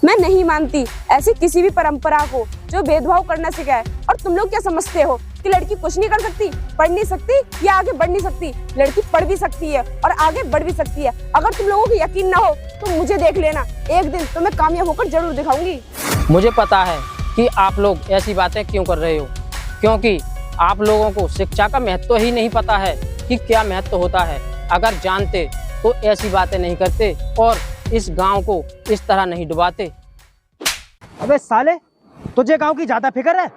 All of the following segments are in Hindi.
मैं नहीं मानती ऐसी किसी भी परंपरा को जो भेदभाव करना सिखाए। और तुम लोग क्या समझते हो कि लड़की कुछ नहीं कर सकती, पढ़ नहीं सकती या आगे बढ़ नहीं सकती? लड़की पढ़ भी सकती है और आगे बढ़ भी सकती है। अगर तुम लोगों को यकीन ना हो तो मुझे देख लेना, एक दिन तो मैं कामयाब होकर जरूर दिखाऊंगी। मुझे पता है कि आप लोग ऐसी बातें क्यों कर रहे हो, क्योंकि आप लोगों को शिक्षा का महत्व ही नहीं पता है कि क्या महत्व होता है। अगर जानते तो ऐसी बातें नहीं करते और इस गांव को इस तरह नहीं डुबाते। अबे साले, तुझे गांव की ज्यादा फिक्र है?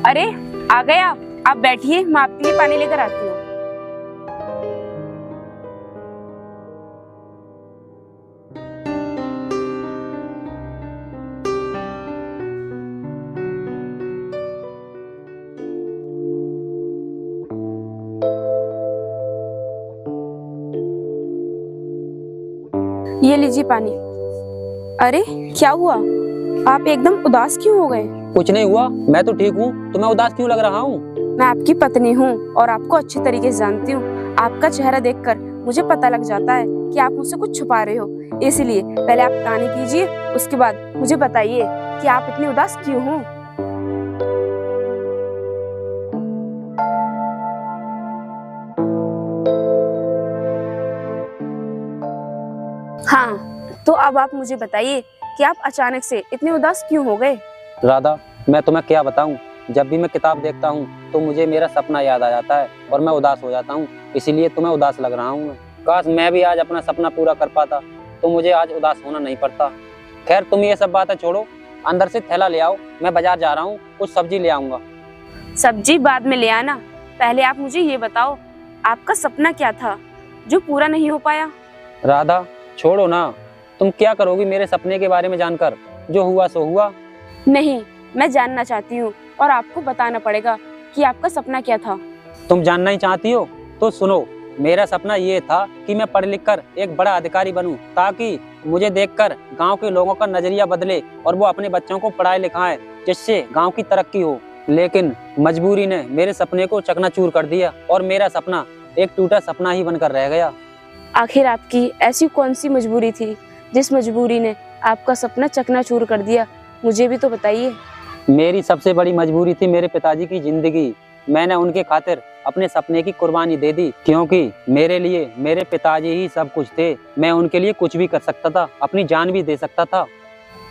अरे आ गए आप बैठिए, मैं आपके लिए पानी लेकर आती हूँ। ये लीजिए पानी। अरे क्या हुआ, आप एकदम उदास क्यों हो गए? कुछ नहीं हुआ, मैं तो ठीक हूँ। तुम्हें उदास क्यों लग रहा हूँ? मैं आपकी पत्नी हूँ और आपको अच्छे तरीके से जानती हूँ। आपका चेहरा देखकर मुझे पता लग जाता है कि आप मुझसे कुछ छुपा रहे हो। इसलिए पहले आप पानी पीजिए, उसके बाद मुझे बताइए कि आप इतनी उदास क्यों हो। हाँ, तो अब आप मुझे बताइए कि आप अचानक से इतने उदास क्यों हो गए? राधा, मैं तुम्हें क्या बताऊं, जब भी मैं किताब देखता हूं तो मुझे मेरा सपना याद आ जाता है और मैं उदास हो जाता हूं। इसीलिए तुम्हें उदास लग रहा हूं। काश मैं भी आज अपना सपना पूरा कर पाता तो मुझे आज उदास होना नहीं पड़ता। खैर तुम ये सब बातें छोड़ो, अंदर से थैला ले आओ, मैं बाजार जा रहा हूँ, कुछ सब्जी ले आऊंगा। सब्जी बाद में ले आना, पहले आप मुझे ये बताओ आपका सपना क्या था जो पूरा नहीं हो पाया? राधा छोड़ो ना, तुम क्या करोगी मेरे सपने के बारे में जानकर? जो हुआ सो हुआ। नहीं, मैं जानना चाहती हूँ और आपको बताना पड़ेगा कि आपका सपना क्या था। तुम जानना ही चाहती हो तो सुनो, मेरा सपना ये था कि मैं पढ़ लिख कर एक बड़ा अधिकारी बनूं, ताकि मुझे देखकर गांव के लोगों का नजरिया बदले और वो अपने बच्चों को पढ़ाए लिखाएं, जिससे गांव की तरक्की हो। लेकिन मजबूरी ने मेरे सपने को चकनाचूर कर दिया और मेरा सपना एक टूटा सपना ही बनकर रह गया। आखिर आपकी ऐसी कौन सी मजबूरी थी जिस मजबूरी ने आपका सपना चकनाचूर कर दिया? मुझे भी तो बताइए। मेरी सबसे बड़ी मजबूरी थी मेरे पिताजी की जिंदगी। मैंने उनके खातिर अपने सपने की कुर्बानी दे दी, क्योंकि मेरे लिए मेरे पिताजी ही सब कुछ थे। मैं उनके लिए कुछ भी कर सकता था, अपनी जान भी दे सकता था।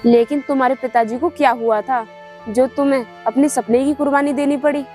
लेकिन तुम्हारे पिताजी को क्या हुआ था जो तुम्हें अपने सपने की कुर्बानी देनी पड़ी?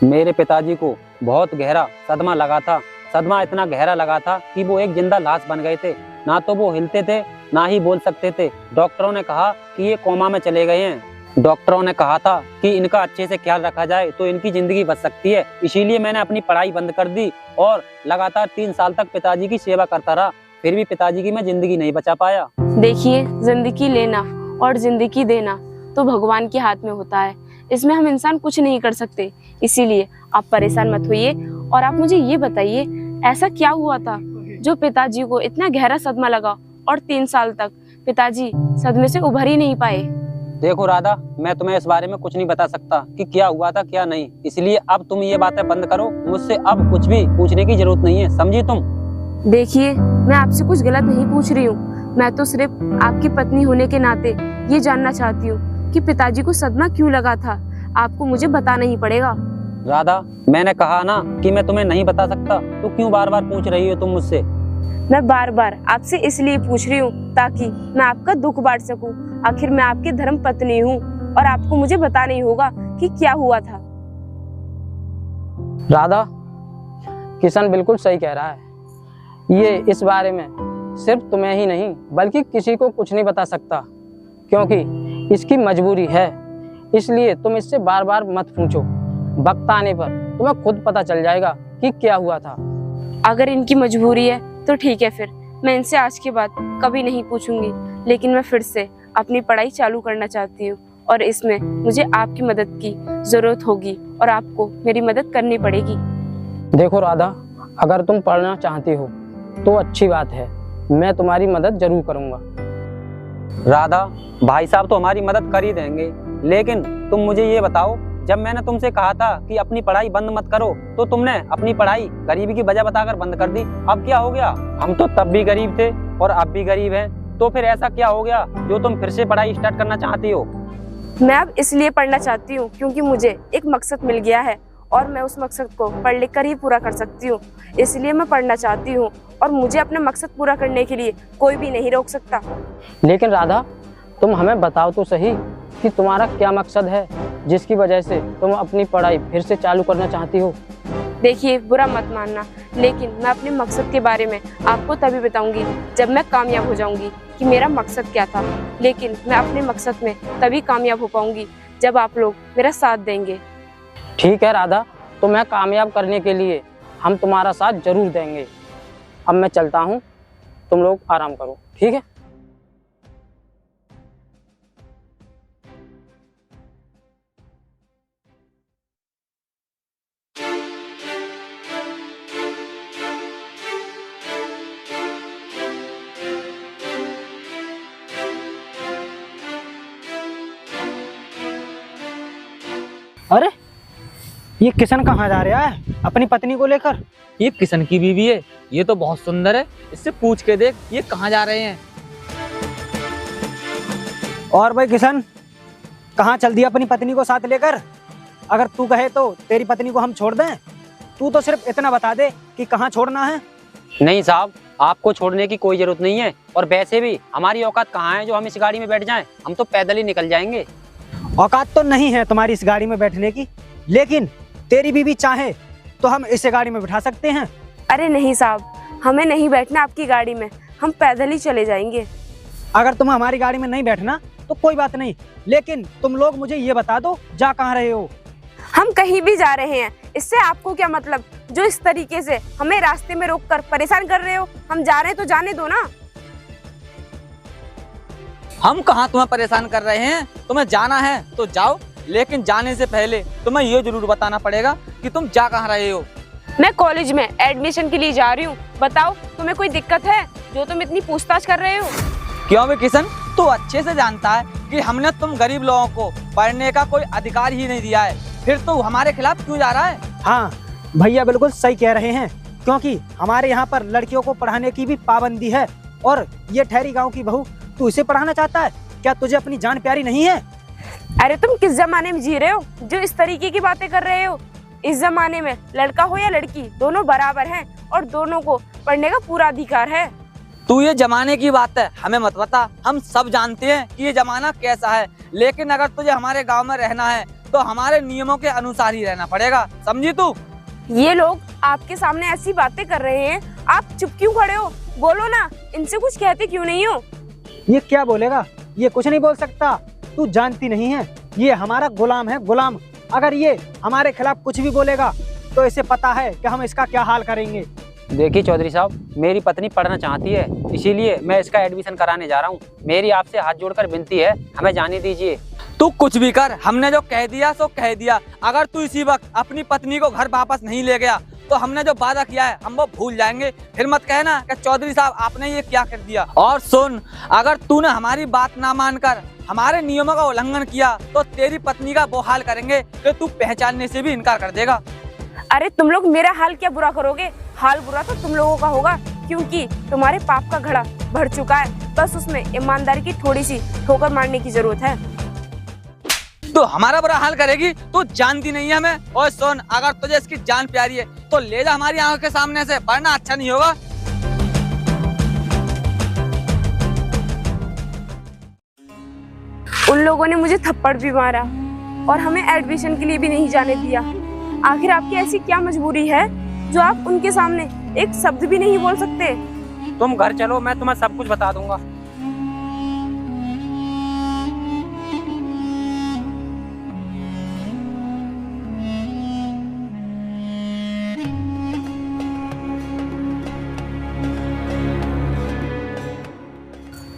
मेरे पिताजी को बहुत गहरा सदमा लगा था। सदमा इतना गहरा लगा था कि वो एक जिंदा लाश बन गए थे। ना तो वो हिलते थे, ना ही बोल सकते थे। डॉक्टरों ने कहा कि ये कोमा में चले गए हैं। डॉक्टरों ने कहा था कि इनका अच्छे से ख्याल रखा जाए तो इनकी जिंदगी बच सकती है। इसीलिए मैंने अपनी पढ़ाई बंद कर दी और लगातार 3 साल तक पिताजी की सेवा करता रहा। फिर भी पिताजी की मैं जिंदगी नहीं बचा पाया। देखिए, जिंदगी लेना और जिंदगी देना तो भगवान के हाथ में होता है, इसमें हम इंसान कुछ नहीं कर सकते। इसीलिए आप परेशान मत होइए और आप मुझे ये बताइए ऐसा क्या हुआ था जो पिताजी को इतना गहरा सदमा लगा और 3 साल तक पिताजी सदमे से उभर ही नहीं पाए? देखो राधा, मैं तुम्हें इस बारे में कुछ नहीं बता सकता कि क्या हुआ था क्या नहीं। इसलिए अब तुम ये बातें बंद करो, मुझसे अब कुछ भी पूछने की जरूरत नहीं है, समझी तुम? देखिए, मैं आपसे कुछ गलत नहीं पूछ रही हूँ। मैं तो सिर्फ आपकी पत्नी होने के नाते ये जानना चाहती हूँ कि पिताजी को सदमा क्यों लगा था। आपको मुझे बताना ही पड़ेगा। राधा, मैंने कहा ना कि मैं तुम्हें नहीं बता सकता, तो क्यों बार बार पूछ रही हो तुम मुझसे? मैं बार बार आपसे इसलिए पूछ रही हूँ ताकि मैं आपका दुख बांट सकूं। आखिर मैं आपकी धर्म पत्नी हूँ और आपको मुझे बताना ही होगा कि क्या हुआ था। राधा, किशन बिल्कुल सही कह रहा है। ये इस बारे में सिर्फ तुम्हें ही नहीं बल्कि किसी को कुछ नहीं बता सकता, क्योंकि इसकी मजबूरी है। इसलिए तुम इससे बार बार मत पूछो। वक्त आने पर तुम्हें खुद पता चल जाएगा कि क्या हुआ था। अगर इनकी मजबूरी है तो ठीक है, फिर मैं इनसे आज के बाद कभी नहीं पूछूंगी। लेकिन मैं फिर से अपनी पढ़ाई चालू करना चाहती हूँ और इसमें मुझे आपकी मदद की ज़रूरत होगी और आपको मेरी मदद करनी पड़ेगी। देखो राधा, अगर तुम पढ़ना चाहती हो तो अच्छी बात है, मैं तुम्हारी मदद जरूर करूँगा। राधा, भाई साहब तो हमारी मदद कर ही देंगे, लेकिन तुम मुझे ये बताओ, जब मैंने तुमसे कहा था कि अपनी पढ़ाई बंद मत करो तो तुमने अपनी पढ़ाई गरीबी की वजह बताकर बंद कर दी। अब क्या हो गया? हम तो तब भी गरीब थे और अब भी गरीब हैं, तो फिर ऐसा क्या हो गया जो तुम फिर से पढ़ाई स्टार्ट करना चाहती हो? मैं अब इसलिए पढ़ना चाहती हूँ क्योंकि मुझे एक मकसद मिल गया है और मैं उस मकसद को पढ़ लिख कर ही पूरा कर सकती हूँ। इसलिए मैं पढ़ना चाहती हूँ और मुझे अपना मकसद पूरा करने के लिए कोई भी नहीं रोक सकता। लेकिन राधा, तुम हमें बताओ तो सही कि तुम्हारा क्या मकसद है जिसकी वजह से तुम अपनी पढ़ाई फिर से चालू करना चाहती हो। देखिए, बुरा मत मानना, लेकिन मैं अपने मकसद के बारे में आपको तभी बताऊंगी जब मैं कामयाब हो जाऊंगी कि मेरा मकसद क्या था। लेकिन मैं अपने मकसद में तभी कामयाब हो पाऊंगी जब आप लोग मेरा साथ देंगे। ठीक है राधा, तो मैं कामयाब करने के लिए हम तुम्हारा साथ जरूर देंगे। अब मैं चलता हूँ, तुम लोग आराम करो, ठीक है? अरे ये किशन कहाँ जा रहा है अपनी पत्नी को लेकर? ये किशन की बीवी है, ये तो बहुत सुंदर है, इससे पूछ के देख ये कहाँ जा रहे हैं। और भाई किशन, कहाँ चल दिया अपनी पत्नी को साथ लेकर? अगर तू कहे तो तेरी पत्नी को हम छोड़ दें, तू तो सिर्फ इतना बता दे कि कहाँ छोड़ना है। नहीं साहब, आपको छोड़ने की कोई जरूरत नहीं है, और वैसे भी हमारी औकात कहाँ है जो हम इस गाड़ी में बैठ जाएं? हम तो पैदल ही निकल जाएंगे। औकात तो नहीं है तुम्हारी इस गाड़ी में बैठने की, लेकिन तेरी बीवी चाहे तो हम इस गाड़ी में बिठा सकते हैं। अरे नहीं साहब, हमें नहीं बैठना आपकी गाड़ी में, हम पैदल ही चले जाएंगे। अगर तुम हमारी गाड़ी में नहीं बैठना तो कोई बात नहीं, लेकिन तुम लोग मुझे ये बता दो जा कहाँ रहे हो। हम कहीं भी जा रहे हैं, इससे आपको क्या मतलब जो इस तरीके से हमें रास्ते में रोककर परेशान कर रहे हो? हम जा रहे हैं तो जाने दो ना। हम कहाँ तुम्हें परेशान कर रहे हैं, तुम्हें जाना है तो जाओ, लेकिन जाने से पहले तुम्हें ये जरूर बताना पड़ेगा कि तुम जा कहाँ रहे हो। मैं कॉलेज में एडमिशन के लिए जा रही हूँ। बताओ, तुम्हें कोई दिक्कत है जो तुम इतनी पूछताछ कर रहे हो? क्यों बे किशन, तू अच्छे से जानता है कि हमने तुम गरीब लोगों को पढ़ने का कोई अधिकार ही नहीं दिया है, फिर तो हमारे खिलाफ क्यों जा रहा है? हाँ भैया बिल्कुल सही कह रहे हैं, क्योंकि हमारे यहाँ पर लड़कियों को पढ़ाने की भी पाबंदी है। और ये ठहरी गांव की बहू, तू इसे पढ़ाना चाहता है? क्या तुझे अपनी जान प्यारी नहीं है? अरे तुम किस जमाने में जी रहे हो जो इस तरीके की बातें कर रहे हो? इस जमाने में लड़का हो या लड़की, दोनों बराबर हैं और दोनों को पढ़ने का पूरा अधिकार है। तू ये जमाने की बात है हमें मत बता, हम सब जानते हैं कि ये जमाना कैसा है, लेकिन अगर तुझे हमारे गांव में रहना है तो हमारे नियमों के अनुसार ही रहना पड़ेगा, समझी तू? ये लोग आपके सामने ऐसी बातें कर रहे हैं, आप चुप क्यों खड़े हो? बोलो ना, इनसे कुछ कहते क्यों नहीं हो? ये क्या बोलेगा? ये कुछ नहीं बोल सकता, तू जानती नहीं है, ये हमारा गुलाम है, गुलाम। अगर ये हमारे खिलाफ कुछ भी बोलेगा तो इसे पता है कि हम इसका क्या हाल करेंगे। देखिए चौधरी साहब, मेरी पत्नी पढ़ना चाहती है, इसीलिए मैं इसका एडमिशन कराने जा रहा हूँ। मेरी आपसे हाथ जोड़कर विनती है, हमें जाने दीजिए। तू कुछ भी कर, हमने जो कह दिया सो कह दिया। अगर तू इसी वक्त अपनी पत्नी को घर वापस नहीं ले गया तो हमने जो वादा किया है हम वो भूल जाएंगे। फिर मत कहना कि चौधरी साहब आपने ये क्या कर दिया। और सुन, अगर तूने हमारी बात ना मानकर हमारे नियमों का उल्लंघन किया तो तेरी पत्नी का वो हाल करेंगे कि तू पहचानने से भी इनकार कर देगा। अरे तुम लोग मेरा हाल क्या बुरा करोगे? हाल बुरा तो तुम लोगों का होगा, क्योंकि तुम्हारे पाप का घड़ा भर चुका है। बस उसमें ईमानदारी की थोड़ी सी ठोकर मारने की जरूरत है। तो हमारा बुरा हाल करेगी? तू जानती नहीं है हमें। और सुन, अगर तुझे इसकी जान प्यारी है तो ले जा हमारी आंखों के सामने से, वरना अच्छा नहीं होगा। उन लोगों ने मुझे थप्पड़ भी मारा और हमें एडमिशन के लिए भी नहीं जाने दिया। आखिर आपकी ऐसी क्या मजबूरी है जो आप उनके सामने एक शब्द भी नहीं बोल सकते? तुम घर चलो, मैं तुम्हें सब कुछ बता दूंगा।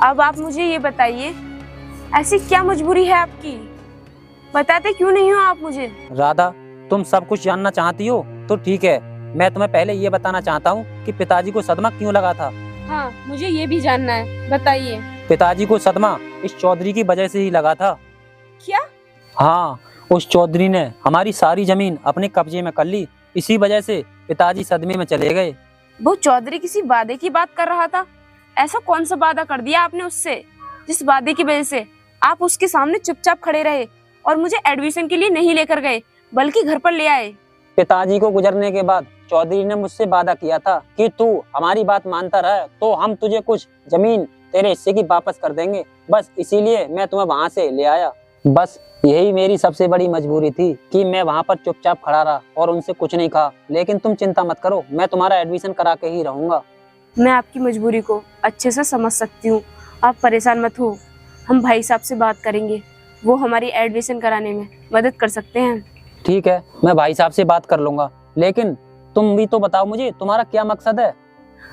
अब आप मुझे ये बताइए ऐसी क्या मजबूरी है आपकी? बताते क्यों नहीं हो आप मुझे? राधा, तुम सब कुछ जानना चाहती हो तो ठीक है, मैं तुम्हें पहले ये बताना चाहता हूँ कि पिताजी को सदमा क्यों लगा था। हाँ, मुझे ये भी जानना है, बताइए। पिताजी को सदमा इस चौधरी की वजह से ही लगा था। क्या? हाँ, उस चौधरी ने हमारी सारी जमीन अपने कब्जे में कर ली, इसी वजह से पिताजी सदमे में चले गए। वो चौधरी किसी वादे की बात कर रहा था। ऐसा कौन सा वादा कर दिया आपने उससे, जिस वादे की वजह से आप उसके सामने चुपचाप खड़े रहे और मुझे एडमिशन के लिए नहीं लेकर गए बल्कि घर पर ले आए? पिताजी को गुजरने के बाद चौधरी ने मुझसे वादा किया था कि तू हमारी बात मानता रहे तो हम तुझे कुछ जमीन तेरे हिस्से की वापस कर देंगे। बस इसीलिए मैं तुम्हें वहाँ से ले आया। बस यही मेरी सबसे बड़ी मजबूरी थी कि मैं वहाँ पर चुपचाप खड़ा रहा और उनसे कुछ नहीं कहा। लेकिन तुम चिंता मत करो, मैं तुम्हारा एडमिशन करा के ही रहूंगा। मैं आपकी मजबूरी को अच्छे से समझ सकती हूँ, आप परेशान मत हो। हम भाई साहब से बात करेंगे, वो हमारी एडमिशन कराने में मदद कर सकते हैं। ठीक है, मैं भाई साहब से बात कर लूंगा। लेकिन तुम भी तो बताओ मुझे, तुम्हारा क्या मकसद है?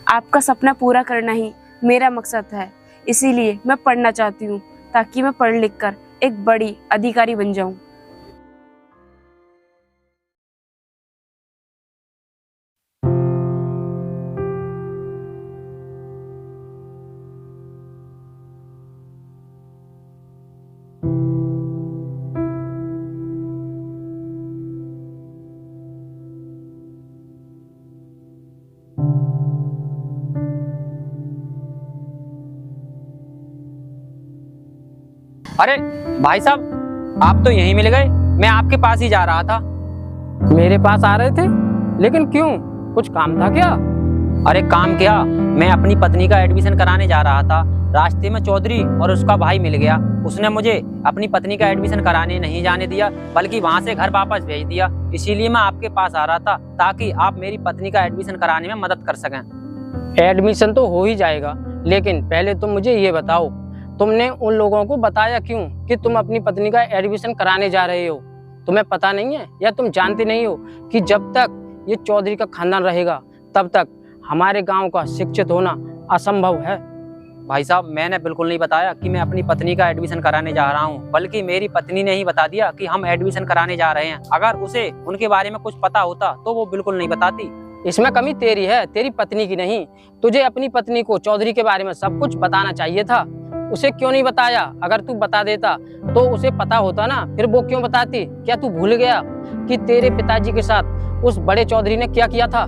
आपका सपना पूरा करना ही मेरा मकसद है, इसीलिए मैं पढ़ना चाहती हूँ ताकि मैं पढ़ लिख कर एक बड़ी अधिकारी बन जाऊं। अरे भाई साहब, आप तो यहीं मिल गए। मैं आपके पास ही जा रहा था। मेरे पास आ रहे थे? लेकिन क्यों, कुछ काम था क्या? अरे काम क्या, मैं अपनी पत्नी का एडमिशन कराने जा रहा था। रास्ते में चौधरी और उसका भाई मिल गया। उसने मुझे अपनी पत्नी का एडमिशन कराने नहीं जाने दिया बल्कि वहाँ से घर वापस भेज दिया। इसीलिए मैं आपके पास आ रहा था ताकि आप मेरी पत्नी का एडमिशन कराने में मदद कर सकें। एडमिशन तो हो ही जाएगा, लेकिन पहले तुम मुझे ये बताओ, तुमने उन लोगों को बताया क्यों कि तुम अपनी पत्नी का एडमिशन कराने जा रहे हो? तुम्हें पता नहीं है या तुम जानते नहीं हो कि जब तक ये चौधरी का खानदान रहेगा तब तक हमारे गांव का शिक्षित होना असंभव है? भाई साहब, मैंने बिल्कुल नहीं बताया कि मैं अपनी पत्नी का एडमिशन कराने जा रहा हूँ, बल्कि मेरी पत्नी ने ही बता दिया कि हम एडमिशन कराने जा रहे हैं। अगर उसे उनके बारे में कुछ पता होता तो वो बिल्कुल नहीं बताती। इसमें कमी तेरी है, तेरी पत्नी की नहीं। तुझे अपनी पत्नी को चौधरी के बारे में सब कुछ बताना चाहिए था। उसे क्यों नहीं बताया? अगर तू बता देता तो उसे पता होता ना, फिर वो क्यों बताती? क्या तू भूल गया कि तेरे पिताजी के साथ उस बड़े चौधरी ने क्या किया था?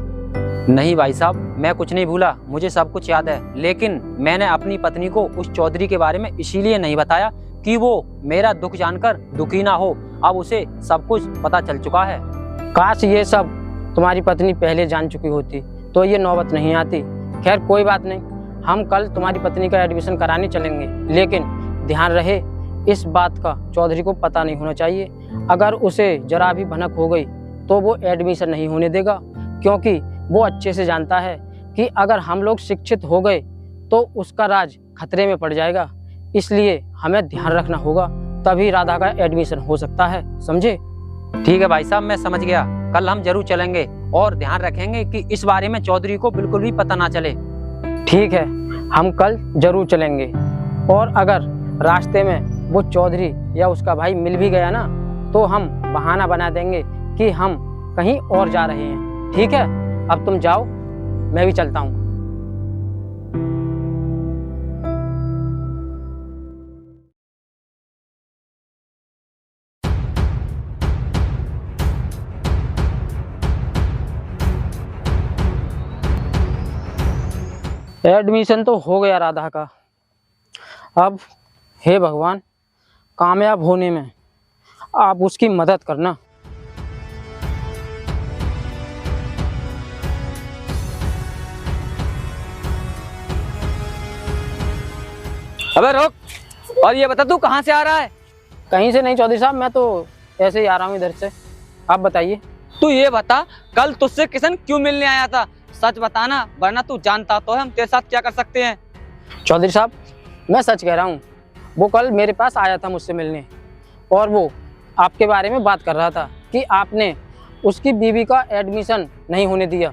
नहीं भाई साहब, मैं कुछ नहीं भूला, मुझे सब कुछ याद है। लेकिन मैंने अपनी पत्नी को उस चौधरी के बारे में इसीलिए नहीं बताया कि वो मेरा दुख जानकर दुखी ना हो। अब उसे सब कुछ पता चल चुका है। काश ये सब तुम्हारी पत्नी पहले जान चुकी होती तो ये नौबत नहीं आती। खैर कोई बात नहीं, हम कल तुम्हारी पत्नी का एडमिशन कराने चलेंगे, लेकिन ध्यान रहे इस बात का चौधरी को पता नहीं होना चाहिए। अगर उसे जरा भी भनक हो गई तो वो एडमिशन नहीं होने देगा, क्योंकि वो अच्छे से जानता है कि अगर हम लोग शिक्षित हो गए तो उसका राज खतरे में पड़ जाएगा। इसलिए हमें ध्यान रखना होगा, तभी राधा का एडमिशन हो सकता है, समझे? ठीक है भाई साहब, मैं समझ गया। कल हम जरूर चलेंगे और ध्यान रखेंगे कि इस बारे में चौधरी को बिल्कुल भी पता ना चले। ठीक है, हम कल जरूर चलेंगे। और अगर रास्ते में वो चौधरी या उसका भाई मिल भी गया ना तो हम बहाना बना देंगे कि हम कहीं और जा रहे हैं। ठीक है, अब तुम जाओ, मैं भी चलता हूँ। एडमिशन तो हो गया राधा का। अब हे भगवान, कामयाब होने में आप उसकी मदद करना। अबे रोक, और ये बता तू कहाँ से आ रहा है? कहीं से नहीं चौधरी साहब, मैं तो ऐसे ही आ रहा हूँ इधर से। आप बताइए। तू ये बता, कल तुझसे किशन क्यों मिलने आया था? सच बताना, वरना तू जानता तो है हम तेरे साथ क्या कर सकते हैं। चौधरी साहब, मैं सच कह रहा हूँ। वो कल मेरे पास आया था मुझसे मिलने, और वो आपके बारे में बात कर रहा था कि आपने उसकी बीवी का एडमिशन नहीं होने दिया।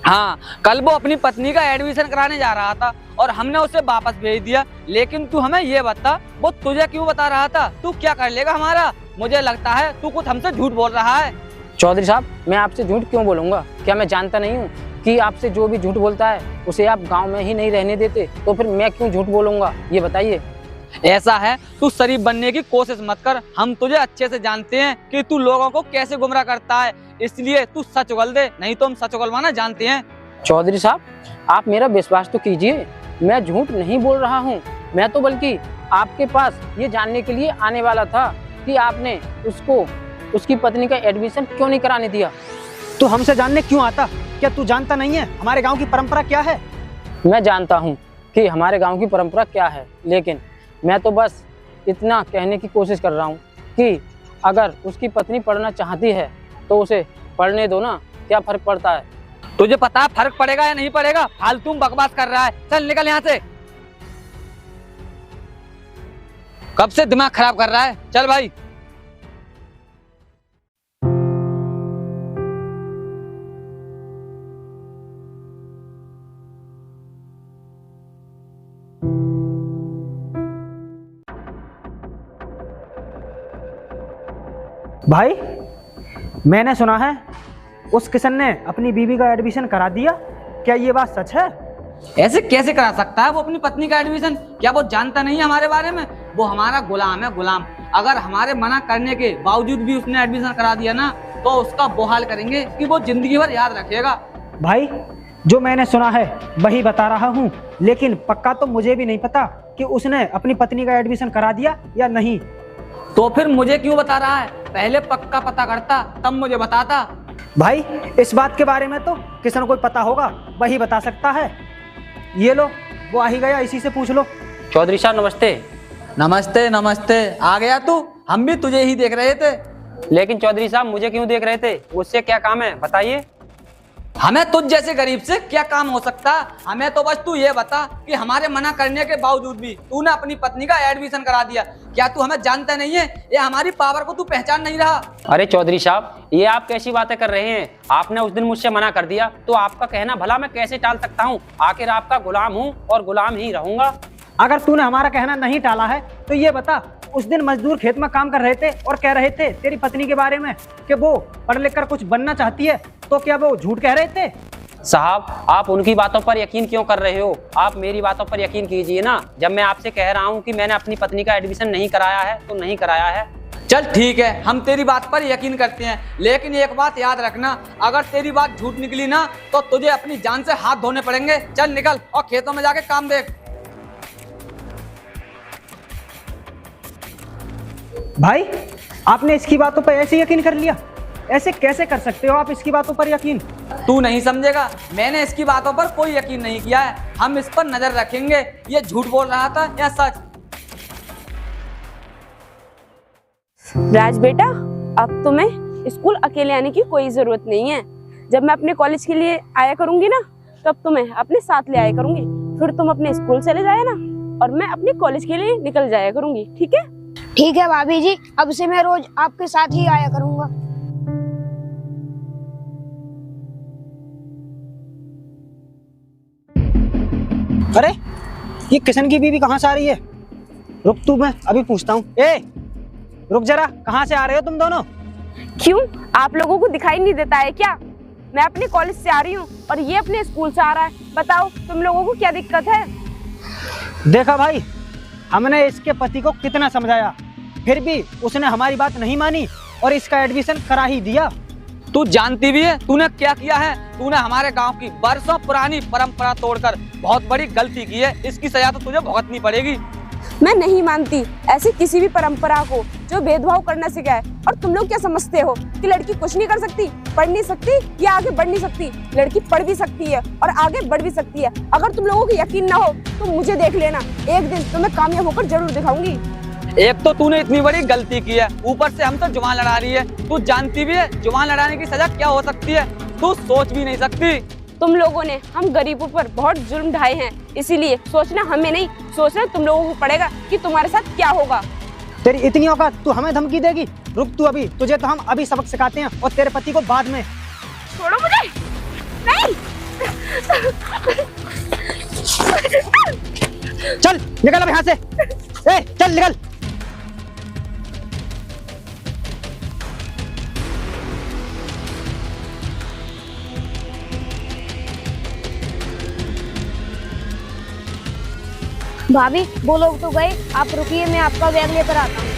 हाँ, कल वो अपनी पत्नी का एडमिशन कराने जा रहा था और हमने उसे वापस भेज दिया। लेकिन तू हमें ये बता, वो तुझे क्यों बता रहा था? तू क्या कर लेगा हमारा? मुझे लगता है तू कुछ हमसे झूठ बोल रहा है। चौधरी साहब, मैं आपसे झूठ क्यों बोलूँगा? क्या मैं जानता नहीं हूँ कि आपसे जो भी झूठ बोलता है उसे आप गाँव में ही नहीं रहने देते? तो फिर मैं क्यों झूठ बोलूँगा, ये बताइए। ऐसा है, तू शरीफ बनने की कोशिश मत कर। हम तुझे अच्छे से जानते हैं कि तू लोगों को कैसे गुमराह करता है, इसलिए तू सच उगल दे, नहीं तो हम सच उगलवाना जानते हैं। चौधरी साहब, आप मेरा विश्वास तो कीजिए, मैं झूठ नहीं बोल रहा हूँ। मैं तो बल्कि आपके पास ये जानने के लिए आने वाला था कि आपने उसको उसकी पत्नी का एडमिशन क्यों नहीं कराने दिया। तू हमसे जानने क्यों आता? क्या तू जानता नहीं है हमारे गांव की परंपरा क्या है? मैं जानता हूँ कि हमारे गांव की परंपरा क्या है, लेकिन मैं तो बस इतना कहने की कोशिश कर रहा हूँ कि अगर उसकी पत्नी पढ़ना चाहती है तो उसे पढ़ने दो ना, क्या फर्क पड़ता है? तुझे पता है फर्क पड़ेगा या नहीं पड़ेगा? फालतू बकवास कर रहा है, चल निकल यहाँ से। कब से दिमाग खराब कर रहा है, चल भाई। भाई, मैंने सुना है उस किशन ने अपनी बीवी का एडमिशन करा दिया। क्या ये बात सच है? ऐसे कैसे करा सकता है वो अपनी पत्नी का एडमिशन? क्या वो जानता नहीं है हमारे बारे में? वो हमारा गुलाम है, गुलाम। अगर हमारे मना करने के बावजूद भी उसने एडमिशन करा दिया ना, तो उसका वो हाल करेंगे कि वो जिंदगी भर याद रखेगा। भाई, जो मैंने सुना है वही बता रहा हूँ, लेकिन पक्का तो मुझे भी नहीं पता कि उसने अपनी पत्नी का एडमिशन करा दिया या नहीं। तो फिर मुझे क्यों बता रहा है? पहले पक्का पता करता तब मुझे बताता। भाई, इस बात के बारे में तो किसान को पता होगा, वही बता सकता है। ये लो, वो आ ही गया, इसी से पूछ लो। चौधरी साहब नमस्ते। नमस्ते नमस्ते, आ गया तू? हम भी तुझे ही देख रहे थे। लेकिन चौधरी साहब मुझे क्यों देख रहे थे? मुझसे क्या काम है, बताइए। हमें तुझ जैसे गरीब से क्या काम हो सकता? हमें तो बस तू ये बता कि हमारे मना करने के बावजूद भी तूने अपनी पत्नी का एडमिशन करा दिया। क्या तू हमें जानता नहीं है? ये हमारी पावर को तू पहचान नहीं रहा? अरे चौधरी साहब, ये आप कैसी बातें कर रहे हैं? आपने उस दिन मुझसे मना कर दिया तो आपका कहना भला मैं कैसे टाल सकता हूँ? आखिर आपका गुलाम हूँ और गुलाम ही रहूंगा। अगर तूने हमारा कहना नहीं टाला है तो ये बता, उस दिन मजदूर खेत में काम कर रहे थे और कह रहे थे तेरी पत्नी के बारे में कि वो पढ़ लिख कर कुछ बनना चाहती है, तो क्या वो झूठ कह रहे थे? साहब, आप उनकी बातों पर यकीन क्यों कर रहे हो? आप मेरी बातों पर यकीन कीजिए ना। जब मैं आपसे कह रहा हूँ कि मैंने अपनी पत्नी का एडमिशन नहीं कराया है तो नहीं कराया है। चल ठीक है, हम तेरी बात पर यकीन करते हैं, लेकिन एक बात याद रखना, अगर तेरी बात झूठ निकली ना तो तुझे अपनी जान से हाथ धोने पड़ेंगे। चल निकल और खेतों में जाके काम देख। भाई, आपने इसकी बातों पर ऐसे यकीन कर लिया? ऐसे कैसे कर सकते हो आप इसकी बातों पर यकीन? तू नहीं समझेगा, मैंने इसकी बातों पर कोई यकीन नहीं किया है। हम इस पर नजर रखेंगे, ये झूठ बोल रहा था या सच। राज बेटा, अब तुम्हें स्कूल अकेले आने की कोई जरूरत नहीं है। जब मैं अपने कॉलेज के लिए आया करूंगी ना, तब तुम्हें अपने साथ ले आया करूंगी। फिर तुम अपने स्कूल चले जाए ना, और मैं अपने कॉलेज के लिए निकल जाया करूंगी, ठीक है? ठीक है भाभी जी, अब से मैं रोज आपके साथ ही आया करूंगा। अरे, ये किशन की बीवी कहाँ से आ रही है? रुक तू, मैं अभी पूछता हूँ। ए, रुक जरा, कहाँ से आ रहे हो तुम दोनों? क्यों, आप लोगों को दिखाई नहीं देता है क्या? मैं अपने कॉलेज से आ रही हूँ और ये अपने स्कूल से आ रहा है। बताओ तुम लोगों को क्या दिक्कत है? देखा भाई, हमने इसके पति को कितना समझाया, फिर भी उसने हमारी बात नहीं मानी और इसका एडमिशन करा ही दिया। तू जानती भी है तूने क्या किया है? तूने हमारे गांव की बरसों पुरानी परंपरा तोड़कर बहुत बड़ी गलती की है। इसकी सजा तो तुझे भुगतनी पड़ेगी। मैं नहीं मानती ऐसी किसी भी परंपरा को जो भेदभाव करना सिखाए। और तुम लोग क्या समझते हो कि लड़की कुछ नहीं कर सकती, पढ़ नहीं सकती या आगे बढ़ नहीं सकती? लड़की पढ़ भी सकती है और आगे बढ़ भी सकती है। अगर तुम लोगों को यकीन ना हो तो मुझे देख लेना, एक दिन तुम्हें कामयाब होकर जरूर दिखाऊंगी। एक तो तूने इतनी बड़ी गलती की है, ऊपर से हम तो जुबान लड़ा रही है। तू जानती भी है जुबान लड़ाने की सजा क्या हो सकती है? तू सोच भी नहीं सकती। तुम लोगों ने हम गरीबों पर बहुत जुल्म ढाए हैं, इसीलिए सोचना हमें नहीं, सोचना तुम लोगों को पड़ेगा कि तुम्हारे साथ क्या होगा। तेरी इतनी औकात, तू हमें धमकी देगी? रुक तू अभी, तुझे तो हम अभी सबक सिखाते हैं और तेरे पति को बाद में। छोड़ो मुझे। नहीं, चल निकल अब यहाँ से। ए, चल निकल। भाभी वो लोग तो गए, आप रुकिए, मैं आपका बैग लेकर आता हूँ।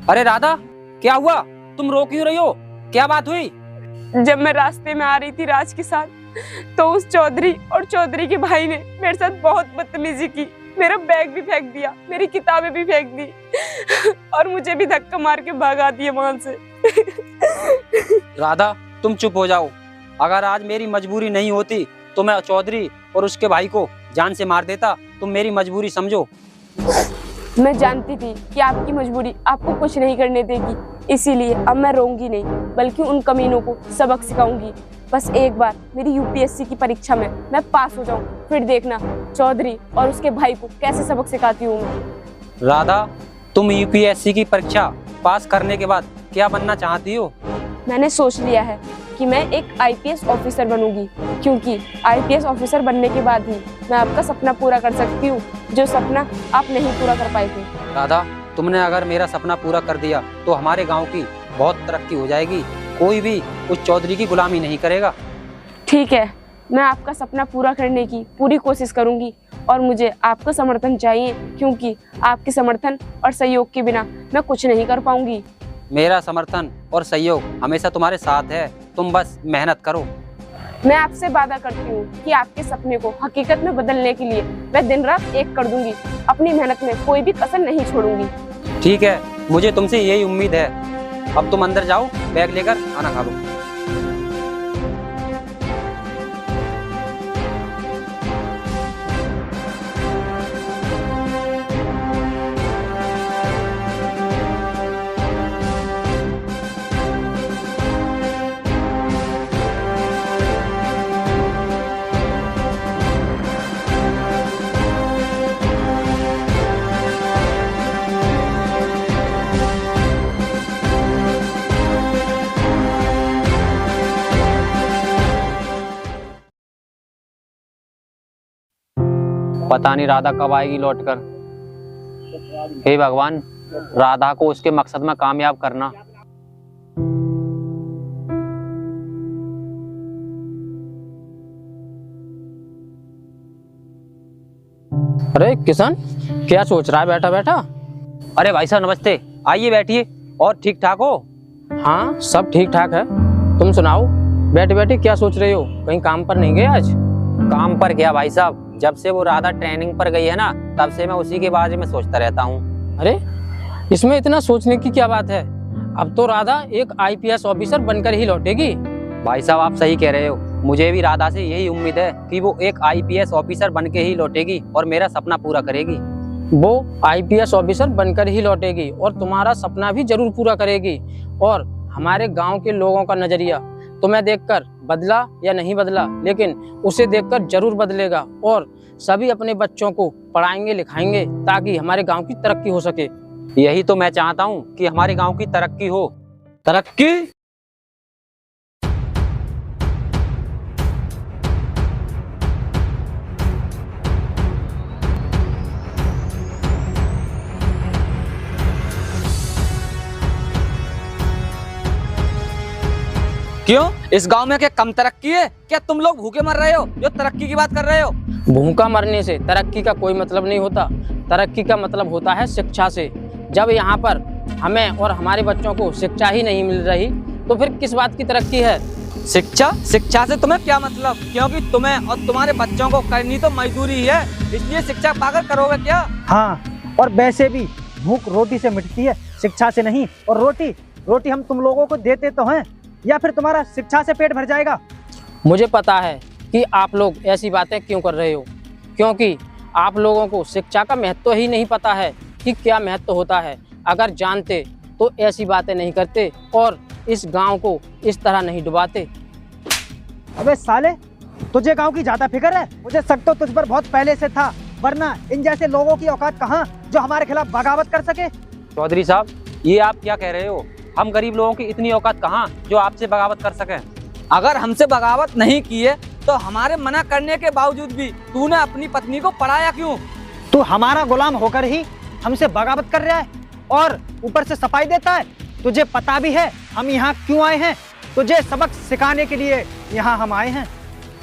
अरे राधा, क्या हुआ? तुम रो क्यों रही हो? क्या बात हुई? जब मैं रास्ते में आ रही थी राज के साथ, तो उस चौधरी और चौधरी के भाई ने मेरे साथ बहुत बदतमीजी की। मेरा बैग भी फेंक दिया, मेरी किताबें भी फेंक दी और मुझे भी धक्का मार के भगा दिए वहां से। राधा, तुम चुप हो जाओ। अगर आज मेरी मजबूरी नहीं होती तो मैं चौधरी और उसके भाई को जान से मार देता। तुम मेरी मजबूरी समझो। मैं जानती थी कि आपकी मजबूरी आपको कुछ नहीं करने देगी, इसीलिए अब मैं रोऊंगी नहीं, बल्कि उन कमीनों को सबक सिखाऊंगी। बस एक बार मेरी यूपीएससी की परीक्षा में मैं पास हो जाऊं, फिर देखना चौधरी और उसके भाई को कैसे सबक सिखाती हूँ मैं। राधा, तुम यूपीएससी की परीक्षा पास करने के बाद क्या बनना चाहती हो? मैंने सोच लिया है कि मैं एक आईपीएस ऑफिसर बनूंगी, क्योंकि आईपीएस ऑफिसर बनने के बाद ही मैं आपका सपना पूरा कर सकती हूँ, जो सपना आप नहीं पूरा कर पाए थे। राधा, तुमने अगर मेरा सपना पूरा कर दिया तो हमारे गांव की बहुत तरक्की हो जाएगी। कोई भी उस चौधरी की गुलामी नहीं करेगा। ठीक है, मैं आपका सपना पूरा करने की पूरी कोशिश करूंगी और मुझे आपका समर्थन चाहिए, क्योंकि आपके समर्थन और सहयोग के बिना मैं कुछ नहीं कर पाऊंगी। मेरा समर्थन और सहयोग हमेशा तुम्हारे साथ है, तुम बस मेहनत करो। मैं आपसे वादा करती हूँ कि आपके सपने को हकीकत में बदलने के लिए मैं दिन रात एक कर दूंगी। अपनी मेहनत में कोई भी कसर नहीं छोड़ूंगी। ठीक है, मुझे तुमसे यही उम्मीद है। अब तुम अंदर जाओ, बैग लेकर खाना खा लो। पता नहीं राधा कब आएगी लौटकर। हे भगवान, राधा को उसके मकसद में कामयाब करना। अरे किशन, क्या सोच रहा है बैठा बैठा? अरे भाई साहब नमस्ते, आइए बैठिए। और ठीक ठाक हो? हाँ, सब ठीक ठाक है। तुम सुनाओ, बैठे बैठे क्या सोच रहे हो? कहीं काम पर नहीं गए आज? काम पर गया भाई साहब, जब से वो राधा ट्रेनिंग पर गई है ना, तब से मैं उसी के बारे में सोचता रहता हूँ। अरे इसमें इतना सोचने की क्या बात है? अब तो राधा एक आईपीएस ऑफिसर बनकर ही लौटेगी। भाई साहब आप सही कह रहे हो, मुझे भी राधा से यही उम्मीद है कि वो एक आईपीएस ऑफिसर बन के ही लौटेगी और मेरा सपना पूरा करेगी। वो आईपीएस ऑफिसर बनकर ही लौटेगी और तुम्हारा सपना भी जरूर पूरा करेगी। और हमारे गांव के लोगों का नजरिया तुम्हें देखकर बदला या नहीं बदला, लेकिन उसे देखकर जरूर बदलेगा और सभी अपने बच्चों को पढ़ाएंगे लिखाएंगे ताकि हमारे गांव की तरक्की हो सके। यही तो मैं चाहता हूँ कि हमारे गांव की तरक्की हो। तरक्की? क्यों, इस गांव में क्या कम तरक्की है? क्या तुम लोग भूखे मर रहे हो जो तरक्की की बात कर रहे हो? भूखा मरने से तरक्की का कोई मतलब नहीं होता। तरक्की का मतलब होता है शिक्षा से। जब यहाँ पर हमें और हमारे बच्चों को शिक्षा ही नहीं मिल रही तो फिर किस बात की तरक्की है? शिक्षा? शिक्षा से तुम्हें क्या मतलब? क्योंकि तुम्हें और तुम्हारे बच्चों को करनी तो मजदूरी ही है, इसलिए शिक्षा पाकर करोगे क्या? हाँ, और वैसे भी भूख रोटी से मिटती है, शिक्षा से नहीं। और रोटी हम तुम लोगों को देते तो हैं, या फिर तुम्हारा शिक्षा से पेट भर जाएगा? मुझे पता है कि आप लोग ऐसी बातें क्यों कर रहे हो, क्योंकि आप लोगों को शिक्षा का महत्व ही नहीं पता है कि क्या महत्व होता है। अगर जानते तो ऐसी बातें नहीं करते और इस गांव को इस तरह नहीं डुबाते। अबे साले, तुझे गांव की ज्यादा फिक्र है? मुझे शक तो तुझ पर बहुत पहले से था, वरना इन जैसे लोगों की औकात कहाँ जो हमारे खिलाफ बगावत कर सके। चौधरी साहब, ये आप क्या कह रहे हो? हम गरीब लोगों की इतनी औकात कहाँ जो आपसे बगावत कर सकें? अगर हमसे बगावत नहीं की है तो हमारे मना करने के बावजूद भी तूने अपनी पत्नी को पढ़ाया क्यों? तू हमारा गुलाम होकर ही हमसे बगावत कर रहा है और ऊपर से सफाई देता है। तुझे पता भी है हम यहाँ क्यों आए हैं? तुझे सबक सिखाने के लिए यहाँ हम आए हैं।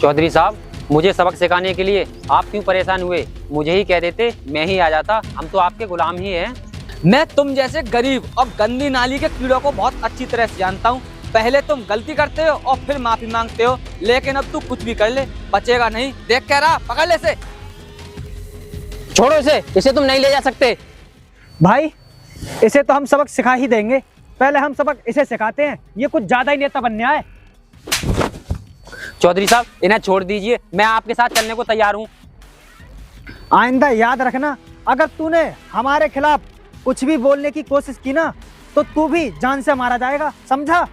चौधरी साहब, मुझे सबक सिखाने के लिए आप क्यों परेशान हुए? मुझे ही कह देते, मैं ही आ जाता। हम तो आपके गुलाम ही हैं। मैं तुम जैसे गरीब और गंदी नाली के कीड़ों को बहुत अच्छी तरह से जानता हूँ। पहले तुम गलती करते हो और फिर माफी मांगते हो, लेकिन अब तू कुछ भी कर ले बचेगा नहीं। देख कह रहा, पकड़ ले इसे। छोड़ो इसे तुम नहीं ले जा सकते। भाई, इसे तो हम सबक सिखा ही देंगे। पहले हम सबक इसे सिखाते हैं। ये कुछ ज्यादा ही नेता बनने आए। चौधरी साहब, इन्हें छोड़ दीजिए, मैं आपके साथ चलने को तैयार हूँ। आइंदा याद रखना, अगर तूने हमारे खिलाफ कुछ भी बोलने की कोशिश की ना तो तू भी जान से मारा जाएगा, समझा?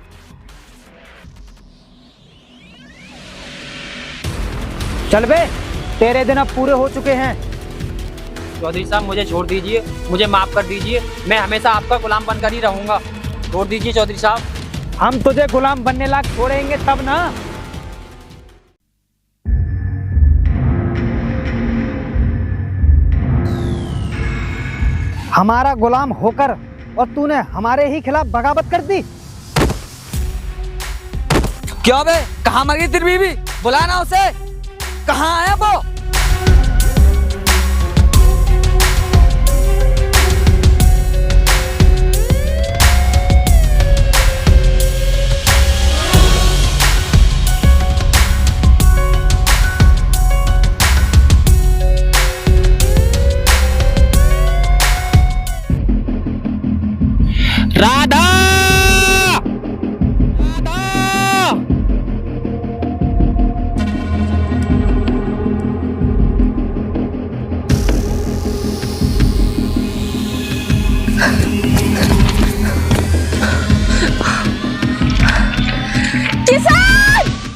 चल बे, तेरे दिन अब पूरे हो चुके हैं। चौधरी साहब, मुझे छोड़ दीजिए, मुझे माफ कर दीजिए। मैं हमेशा आपका गुलाम बनकर ही रहूंगा। छोड़ दीजिए चौधरी साहब। हम तुझे गुलाम बनने लायक छोड़ेंगे तब ना। हमारा गुलाम होकर और तूने हमारे ही खिलाफ बगावत कर दी। क्यों बे, कहाँ मर गई तेरी बीवी? बुलाना उसे। कहाँ आया वो? राधा,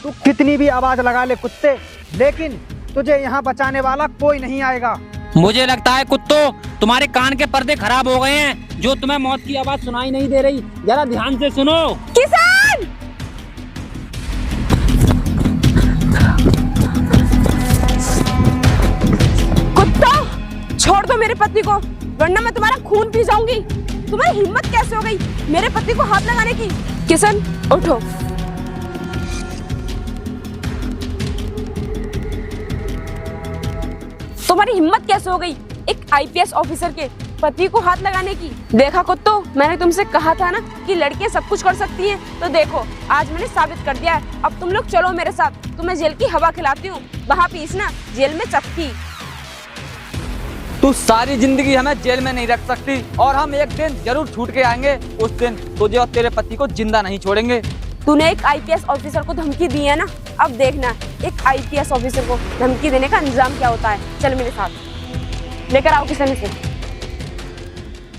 तू कितनी भी आवाज लगा ले कुत्ते, लेकिन तुझे यहाँ बचाने वाला कोई नहीं आएगा। मुझे लगता है कुत्तों, तुम्हारे कान के पर्दे खराब हो गए हैं, जो तुम्हें मौत की आवाज सुनाई नहीं दे रही। जरा ध्यान से सुनो। किसान! कुत्ता, छोड़ दो मेरे पति को, वरना मैं तुम्हारा खून पी जाऊंगी। तुम्हारी हिम्मत कैसे हो गई मेरे पति को हाथ लगाने की? किशन, उठो। तुम्हारी हिम्मत कैसे हो गई एक आईपीएस ऑफिसर के पति को हाथ लगाने की? देखा कुत्तो, मैंने तुमसे कहा था ना कि लड़कियां सब कुछ कर सकती हैं। तो देखो, आज मैंने साबित कर दिया है। अब तुम लोग चलो मेरे साथ, तुम्हें जेल की हवा खिलाती हूँ। वहाँ पीसना, जेल में चक्की। तू सारी जिंदगी हमें जेल में नहीं रख सकती, और हम एक दिन जरूर छूट के आएंगे। उस दिन तुझे और तेरे पति को जिंदा नहीं छोड़ेंगे। तूने एक आईपीएस ऑफिसर को धमकी दी है ना, अब देखना एक आईपीएस ऑफिसर को धमकी देने का अंजाम क्या होता है। चल मेरे साथ, लेकर आओ किशन से।